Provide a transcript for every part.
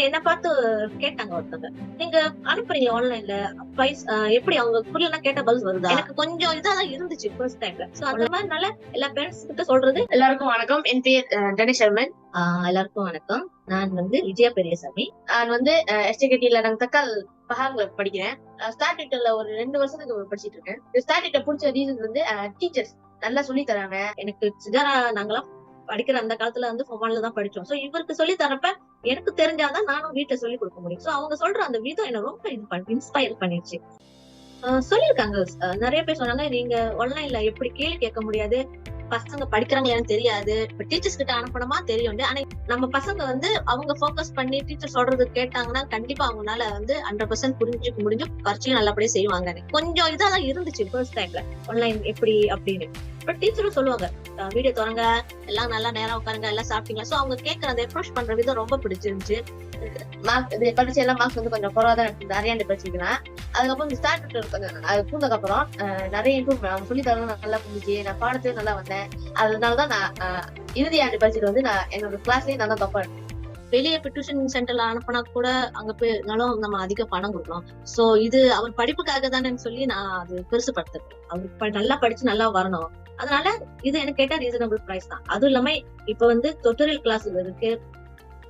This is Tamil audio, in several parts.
என்ன பார்த்து கேட்டாங்க ஒருத்தவங்க, நீங்க அனுப்புறீங்க ஆன்லைன்ல பைஸ் எப்படி அவங்க புரியலன்னா கேட்ட பதில் வருதா? எனக்கு கொஞ்சம் இதாதான் இருந்துச்சு ஃபர்ஸ்ட் டைம்ல. சோ அந்த மாதிரினால எல்லா பேரண்ட்ஸ் கிட்ட சொல்றது. எல்லாருக்கும் வணக்கம். என் பேர் கணேஷ் சர்மன். எல்லாருக்கும் வணக்கம். நான் வந்து விஜயா பெரியசாமி. நான் வந்து எஸ்டிகேடில நாங்க தக்கால் பஹாங்ல படிக்கிறேன். ஸ்டார்டிங்ல ஒரு 2 வருஷத்துக்கு படிச்சிட்டு இருக்கேன். ஸ்டார்டிங்ல பிடிச்ச ரீசன் வந்து டீச்சர்ஸ் நல்லா சொல்லி தராங்க. எனக்கு சிஜாரா நாங்களாம் படிக்கிற அந்த காலத்துல வந்து ஃபோன்ல தான் படிச்சோம். சோ இவருக்கு சொல்லி தரப்ப எனக்கு தெரிஞ்சாதான் நானும் வீட்டுல சொல்லி கொடுக்க முடியும். சோ அவங்க சொல்ற அந்த விதம் என்ன ரொம்ப இன்ஸ்பயர் பண்ணிருச்சு. சொல்லிருக்காங்க. நிறைய பேர் சொன்னாங்க, நீங்க ஆன்லைன்ல எப்படி கேள்வி கேட்க முடியாது, பசங்க படிக்கிறாங்களான்னு தெரியாது, இப்ப டீச்சர்ஸ் கிட்ட அனுப்பணுமா தெரியும். ஆனா நம்ம பசங்க வந்து அவங்க போக்கஸ் பண்ணி டீச்சர் சொல்றது கேட்டாங்கன்னா கண்டிப்பா அவங்களால வந்து 100% புரிஞ்சுக்க முடிஞ்சு பரீட்சையும் நல்லபடியா செய்வாங்க. கொஞ்சம் இதாதான் இருந்துச்சு ஃபர்ஸ்ட் டைம்ல ஆன்லைன் எப்படி அப்படின்னு. பட் டீச்சரும் சொல்லுவாங்க, வீடியோ தொடங்க, எல்லாம் நல்லா நேரம் உட்காருங்க, எல்லாம் சாப்பிட்டீங்களா. சோ அவங்க கேட்கற அந்த அப்ரோச் பண்ற விதம் ரொம்ப பிடிச்சிருந்துச்சு. பரீட்சை எல்லாம் மார்க்ஸ் வந்து கொஞ்சம் குறவா தான் எடுத்து நிறைய படிச்சுக்கலாம். அதுக்கப்புறம் ஸ்டார்ட் அது பூந்ததுக்கு அப்புறம் நிறைய இம்ப்ரூவ் அவங்க சொல்லி தரணும் நல்லா புரிஞ்சு, நான் பாடத்தையும் நல்லா வந்தேன். அதனாலதான் நான் இறுதி ஆண்டு படிச்சுட்டு வந்து நான் என்னோட கிளாஸ்லயும் நல்லா தப்பா வெளியே இப்ப டியூஷன் சென்டர்ல அனுப்பினா கூட அங்க போய்னாலும் நம்ம அதிக பணம் கொடுக்கணும். சோ இது அவர் படிப்புக்காக தானே சொல்லி நான் அது பெருசுப்படுத்துறேன். அவருக்கு நல்லா படிச்சு நல்லா வரணும். அதனால இது எனக்கு கேட்டா ரீசனபிள் பிரைஸ் தான். அதுவும் இல்லாம இப்ப வந்து டுட்டோரியல் கிளாஸ் இருக்கு,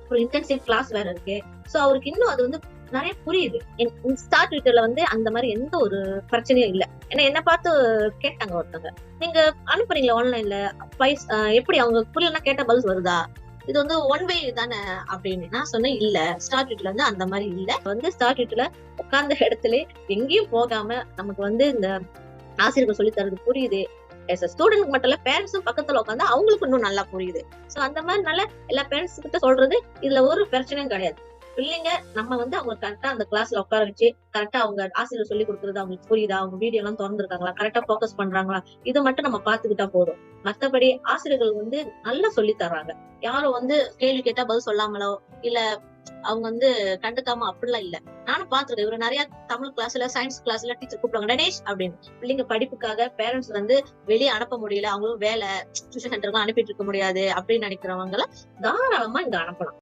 ஒரு இன்டென்சிவ் கிளாஸ் வேற இருக்கு. சோ அவருக்கு இன்னும் அது வந்து நிறைய புரியுது. ஸ்டார்ட் ட்விட்டர்ல வந்து அந்த மாதிரி எந்த ஒரு பிரச்சனையும் இல்ல. ஏன்னா என்ன பார்த்து கேட்டாங்க ஒருத்தவங்க, நீங்க அனுப்புறீங்களா ஆன்லைன்ல பைஸ் எப்படி அவங்க புரியலன்னா கேட்ட பதில் வருதா, இது வந்து ஒன் வே தானே அப்படின்னு நான் சொன்னேன். இல்ல, ஸ்டார்ட் ட்விட்டர்ல வந்து அந்த மாதிரி இல்ல. வந்து ஸ்டார்ட் ட்விட்டர்ல உட்கார்ந்த இடத்துல எங்கேயும் போகாம நமக்கு வந்து இந்த ஆசிரியர்கள் சொல்லி தரது புரியுது. ஸ்டூடெண்ட் மட்டும் இல்ல, பேரண்ட்ஸும் பக்கத்துல உட்காந்து அவங்களுக்கு இன்னும் நல்லா புரியுது. சோ அந்த மாதிரினால எல்லா பேரண்ட்ஸ் கிட்ட சொல்றது இதுல ஒரு பிரச்சனையும் கிடையாது. பிள்ளைங்க நம்ம வந்து அவங்க கரெக்டா அந்த கிளாஸ்ல உட்கார வச்சு கரெக்டா அவங்க ஆசிரியர் சொல்லி கொடுக்கறது அவங்களுக்கு புரியுதா, அவங்க வீடியோ எல்லாம் திறந்துருக்காங்களா, கரெக்டா போக்கஸ் பண்றாங்களா, இது மட்டும் நம்ம பாத்துக்கிட்டா போதும். மத்தபடி ஆசிரியர்கள் வந்து நல்லா சொல்லி தர்றாங்க. யாரும் வந்து கேள்வி கேட்டா பதில் சொல்லாமலோ இல்ல அவங்க வந்து கண்டுக்காம அப்படிலாம் இல்ல. நானும் பாத்துருக்கேன். இவரு நிறைய தமிழ் கிளாஸ்ல சயின்ஸ் கிளாஸ்ல டீச்சர் கூப்பிடுவாங்க, கணேஷ் அப்படின்னு. பிள்ளைங்க படிப்புக்காக பேரண்ட்ஸ் வந்து வெளியே அனுப்ப முடியல, அவங்களும் வேலை டியூஷன் சென்டருக்கு அனுப்பிட்டு இருக்க முடியாது அப்படின்னு நினைக்கிறவங்க தாராளமா இங்க அனுப்பலாம்.